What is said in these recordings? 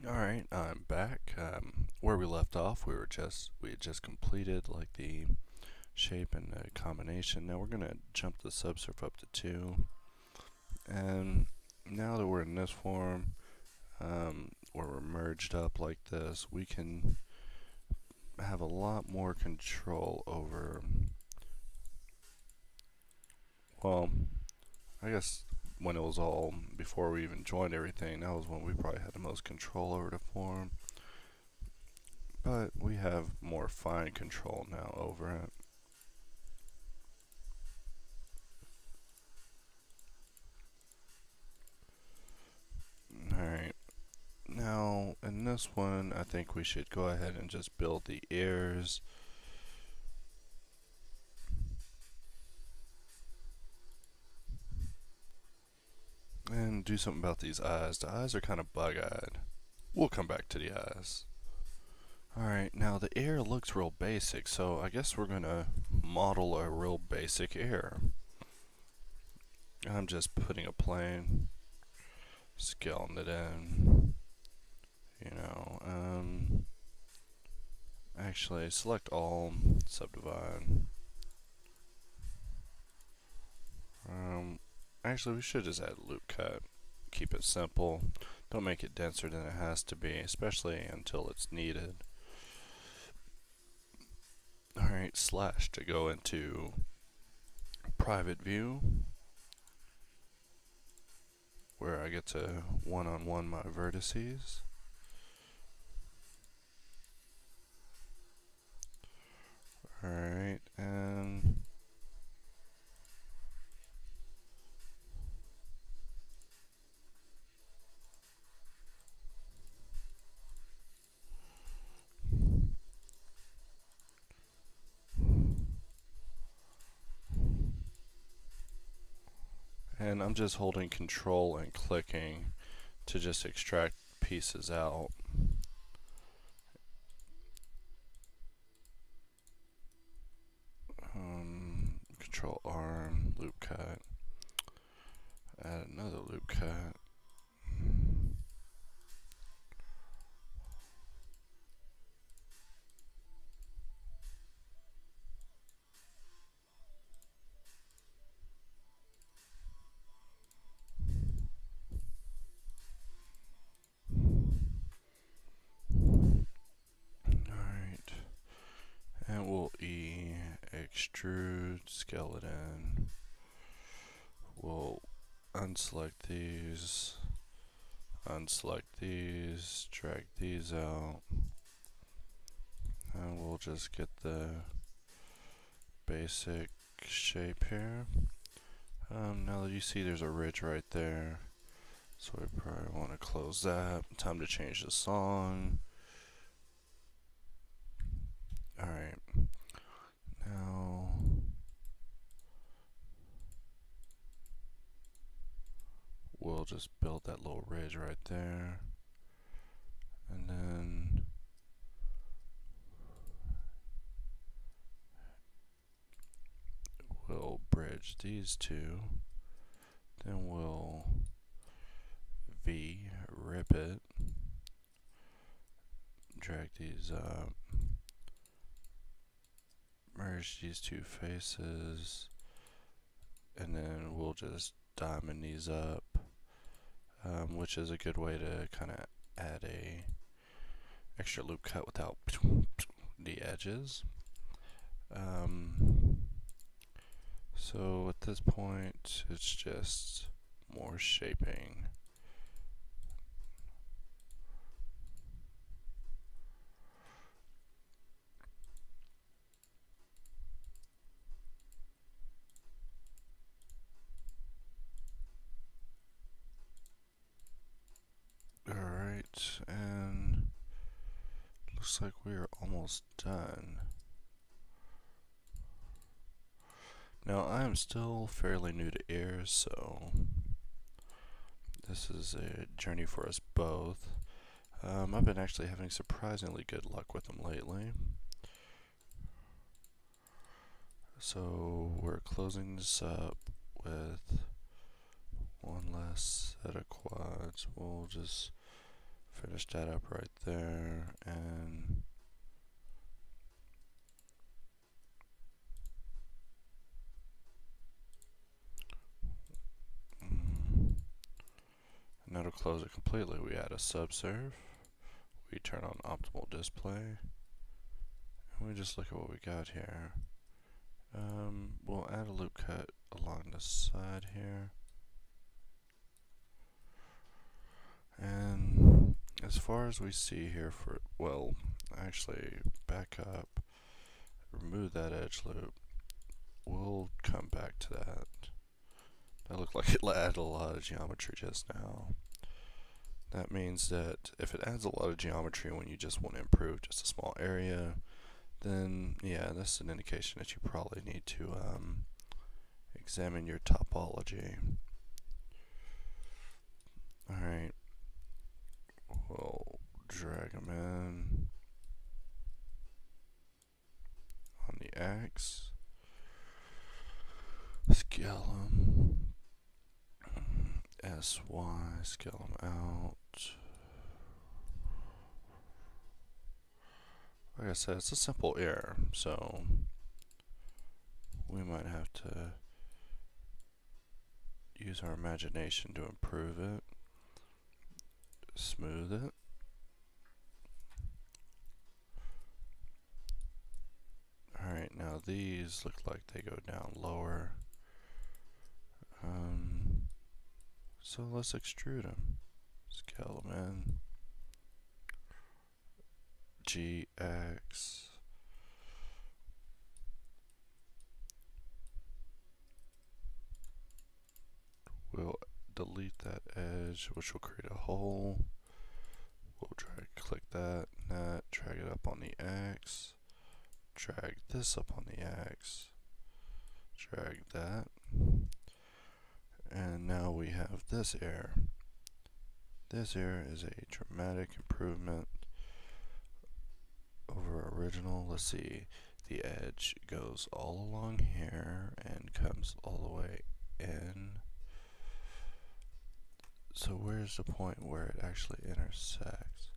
Alright, I'm back. Where we left off, we had just completed like the shape and the combination. Now we're gonna jump the subsurf up to 2, and now that we're in this form, where we're merged up like this, we can have a lot more control over, well, I guess when it was all, before we even joined everything, that was when we probably had the most control over the form. But we have more fine control now over it. Alright, now in this one I think we should go ahead and just build the ears. And do something about these eyes. The eyes are kind of bug-eyed. We'll come back to the eyes. Alright, now the ear looks real basic, so I guess we're gonna model a real basic ear. I'm just putting a plane, scaling it in, actually select all, subdivide. Actually we should just add loop cut, keep it simple, don't make it denser than it has to be, especially until it's needed. Alright, slash to go into private view, where I get to one-on-one my vertices. Alright, and I'm just holding control and clicking to just extract pieces out. Control arm, loop cut, add another loop cut. Alright, and we'll extrude, skeleton. We'll unselect these, drag these out, and we'll just get the basic shape here. Now that you see there's a ridge right there, so we probably want to close that. Time to change the song. Alright, now we'll just build that little ridge right there, and then we'll bridge these two, then we'll rip it, drag these up, merge these two faces, and then we'll just diamond these up, which is a good way to kind of add a extra loop cut without the edges. So at this point it's just more shaping. Alright, and looks like we are almost done. Now I am still fairly new to ears, so this is a journey for us both. I've been actually having surprisingly good luck with them lately. So we're closing this up with one last set of quads. We'll just finish that up right there, and now to close it completely, we add a subserve, we turn on optimal display, and we just look at what we got here. We'll add a loop cut along the side here. And as far as we see here for, well, actually back up, remove that edge loop. We'll come back to that. That looked like it added a lot of geometry just now. That means that if it adds a lot of geometry when you just want to improve just a small area, then yeah, that's an indication that you probably need to examine your topology. Alright, we'll drag them in on the X, scale them, SY, scale them out. Like I said, it's a simple error, so we might have to use our imagination to improve it, smooth it. Alright, now these look like they go down lower. So let's extrude them. Scale them in. GX. We'll delete that edge, which will create a hole. We'll click that, drag it up on the X. Drag this up on the X. Drag that. And now we have this error. This error is a dramatic improvement over original. Let's see, the edge goes all along here and comes all the way in. So where's the point where it actually intersects?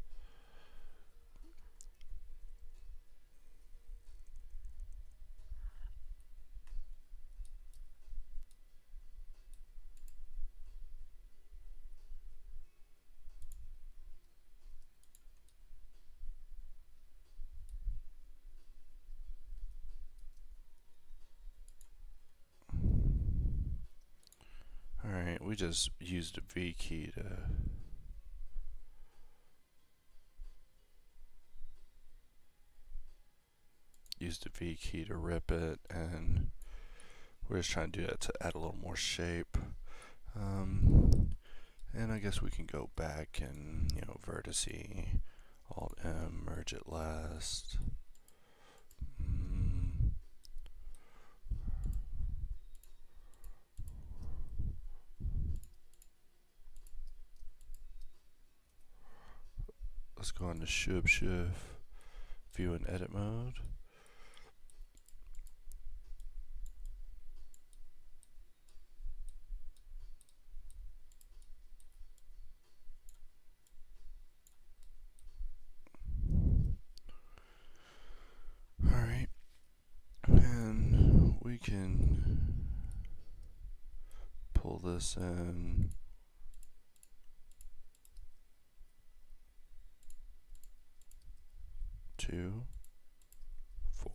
Alright, we just used a V key to rip it, and we're just trying to do that to add a little more shape. And I guess we can go back and, you know, vertice, Alt M, merge it last. Let's go into Shub view and edit mode. Alright, and we can pull this in. Two, 4.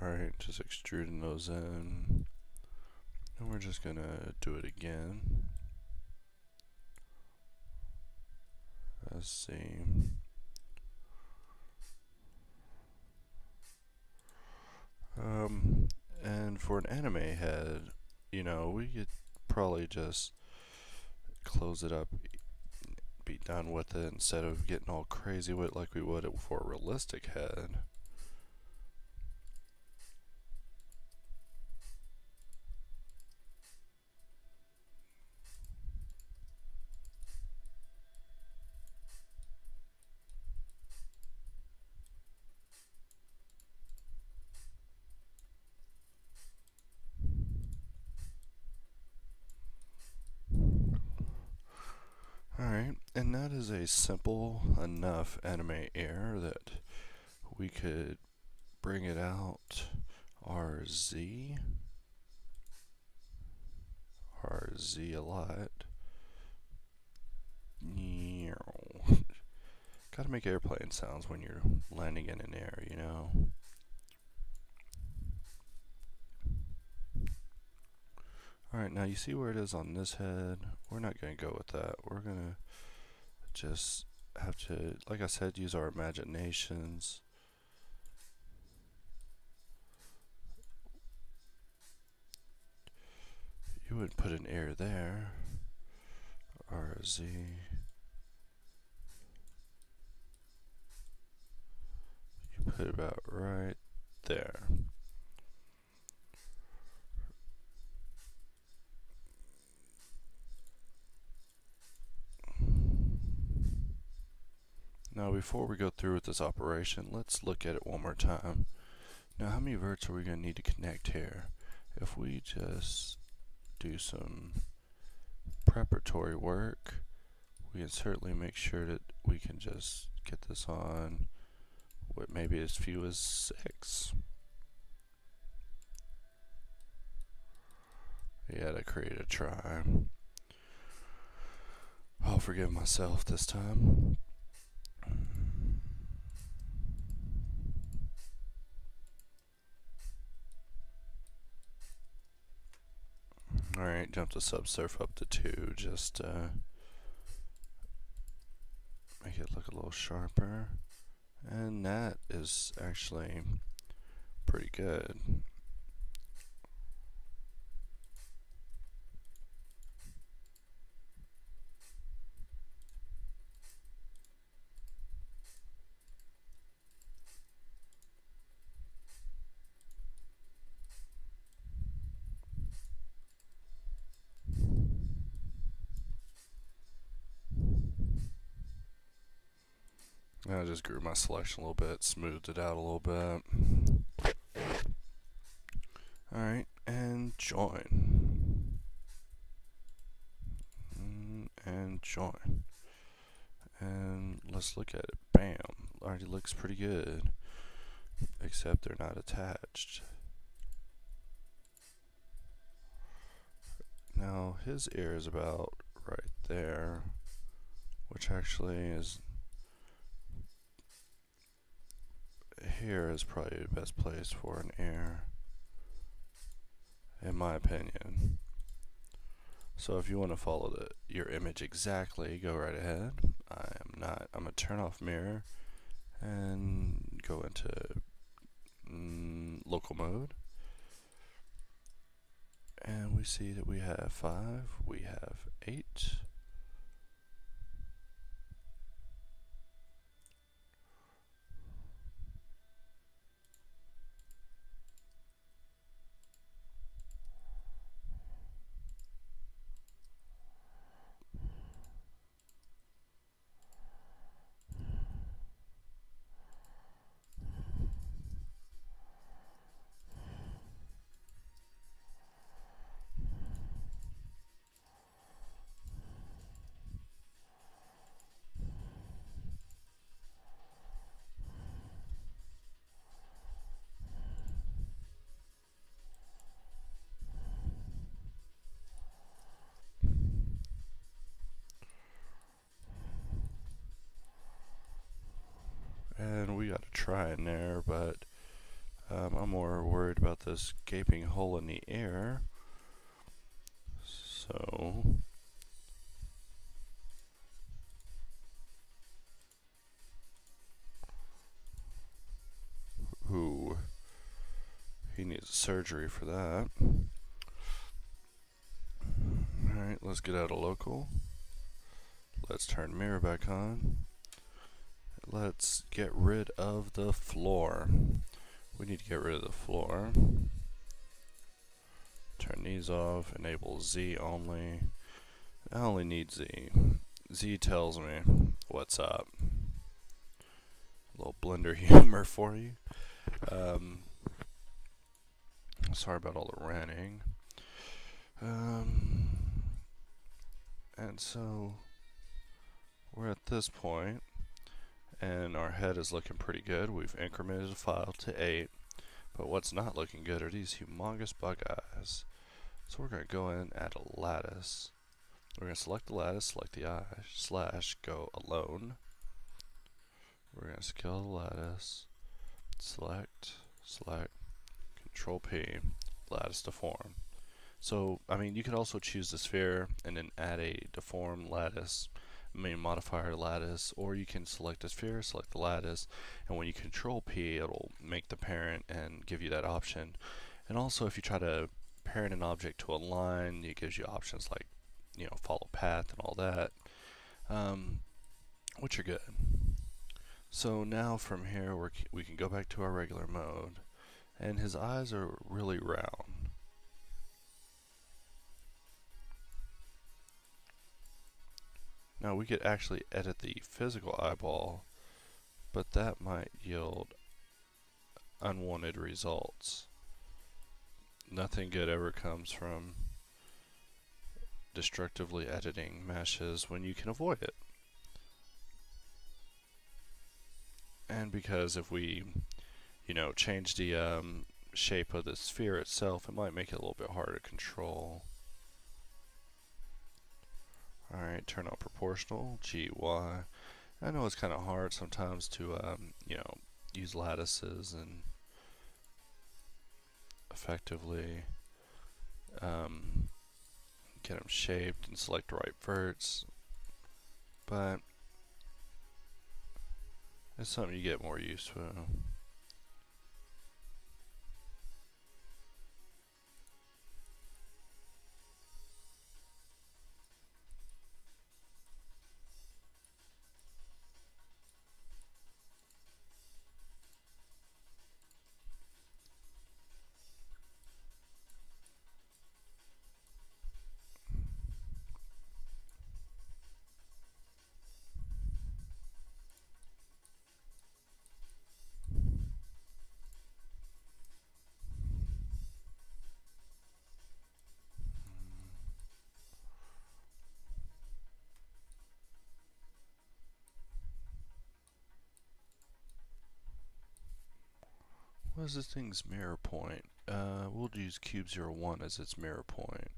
Alright, just extruding those in. And we're just gonna do it again. Let's see. And for an anime head, you know, we could probably just close it up, be done with it, instead of getting all crazy with it like we would for a realistic head. Alright, and that is a simple enough anime error that we could bring it out RZ a lot. Gotta make airplane sounds when you're landing in an air, you know? Alright, now you see where it is on this head? We're not gonna go with that. We're gonna just have to, like I said, use our imaginations. You would put an air there. RZ. You put it about right there. Now before we go through with this operation, let's look at it one more time. Now how many verts are we going to need to connect here? If we just do some preparatory work, we can certainly make sure that we can just get this on with maybe as few as 6. Yeah, to create a try. I'll forgive myself this time. Alright, jump the subsurf up to 2, just make it look a little sharper. And that is actually pretty good. I just grew my selection a little bit, smoothed it out a little bit. Alright, and join. And join. And let's look at it. Bam. Already looks pretty good. Except they're not attached. Now his ear is about right there, which actually is, here is probably the best place for an ear, in my opinion. So if you want to follow your image exactly, go right ahead. I'm gonna turn off mirror and go into local mode. And we see that we have 5, we have 8. And we got a try in there, but I'm more worried about this gaping hole in the air. So ooh, he needs surgery for that. Alright, let's get out of local. Let's turn mirror back on. Let's get rid of the floor. We need to get rid of the floor. Turn these off, enable Z only. I only need Z. Z tells me what's up. A little Blender humor for you. Sorry about all the ranting. And so we're at this point, and our head is looking pretty good. We've incremented the file to 8, but what's not looking good are these humongous bug eyes. So we're going to go in and add a lattice. We're going to select the lattice, select the eye, slash, go alone. We're going to scale the lattice, select, Control P, lattice deform. So, I mean, you could also choose the sphere and then add a deform lattice, modifier lattice, or you can select a sphere, select the lattice, and when you Control P, it'll make the parent and give you that option. And also, if you try to parent an object to a line, it gives you options like, you know, follow path and all that, which are good. So now from here, we can go back to our regular mode, and his eyes are really round. Now we could actually edit the physical eyeball, but that might yield unwanted results. Nothing good ever comes from destructively editing meshes when you can avoid it. And because if we, you know, change the shape of the sphere itself, it might make it a little bit harder to control. Alright, turn on proportional, GY. I know it's kind of hard sometimes to, you know, use lattices and effectively get them shaped and select the right verts, but it's something you get more used to. What is this thing's mirror point? We'll use cube 01 as its mirror point.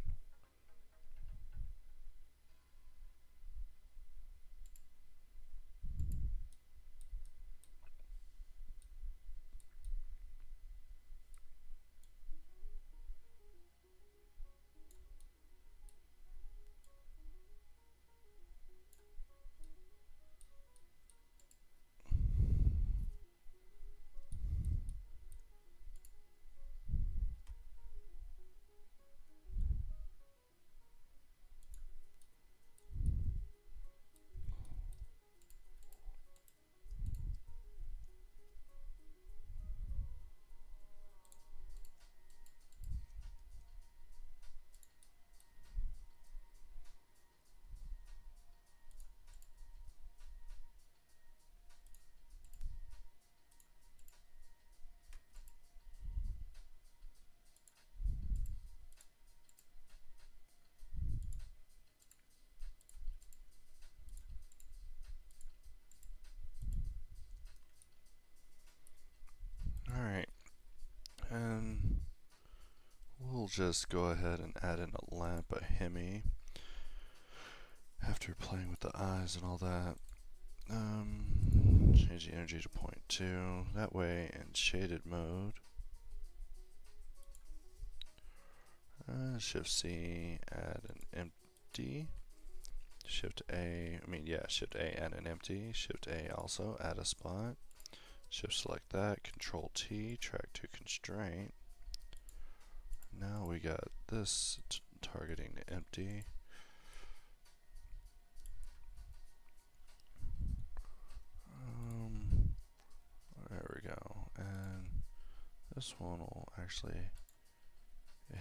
Alright, and we'll just go ahead and add in a lamp, a Hemi, after playing with the eyes and all that. Change the energy to 0.2, that way in shaded mode. Shift C, add an empty. Shift A, Shift A, add an empty. Shift A also, add a spot. Shift select that, Control T, track to constraint. Now we got this targeting the empty. There we go, and this one will actually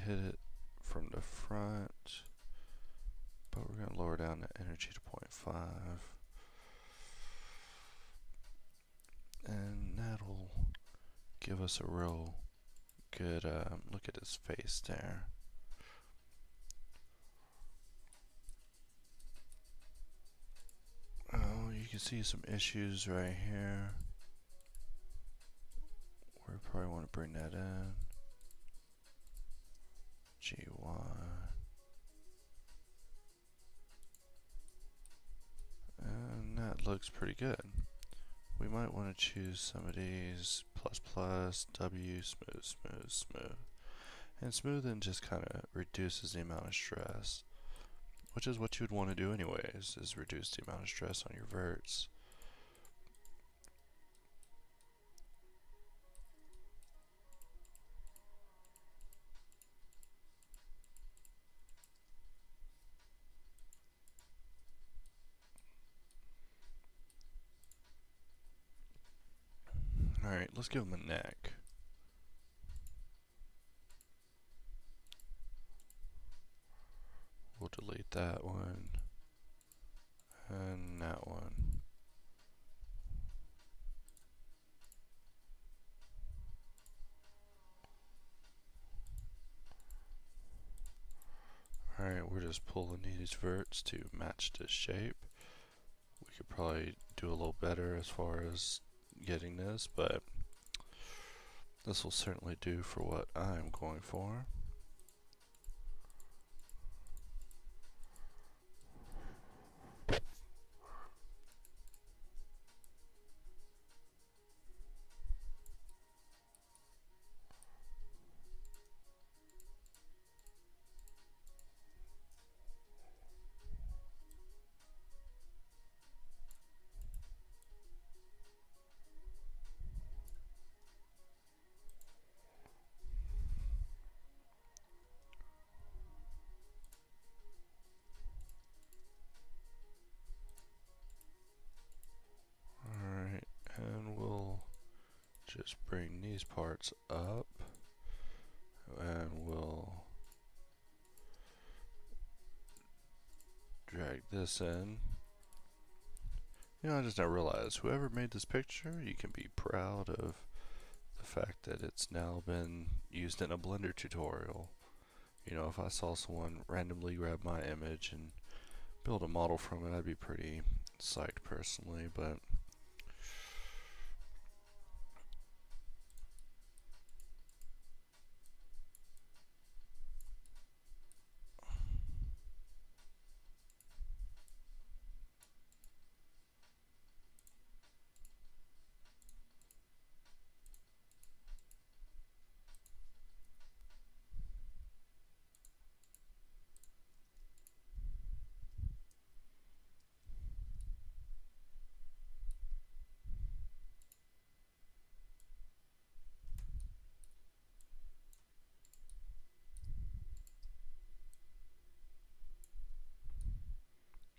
hit it from the front, but we're going to lower down the energy to 0.5, and that'll give us a real good look at his face there. see some issues right here. We probably want to bring that in. GY. And that looks pretty good. We might want to choose some of these plus plus, W, smooth, smooth, smooth. And smoothing just kind of reduces the amount of stress, which is what you'd want to do anyways, is reduce the amount of stress on your verts. Alright, let's give him a neck. We'll delete that one. And that one. Alright, we're just pulling these verts to match this shape. We could probably do a little better as far as getting this, but this will certainly do for what I'm going for. Alright, and we'll just bring these parts up, and we'll drag this in. You know, I just now realized, whoever made this picture, you can be proud of the fact that it's now been used in a Blender tutorial. You know, if I saw someone randomly grab my image and build a model from it, I'd be pretty psyched personally, but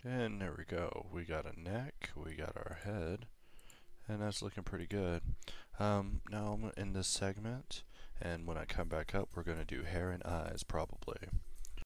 and there we go. We got a neck, we got our head, and that's looking pretty good. Now I'm going to end this segment, and when I come back up, we're going to do hair and eyes probably.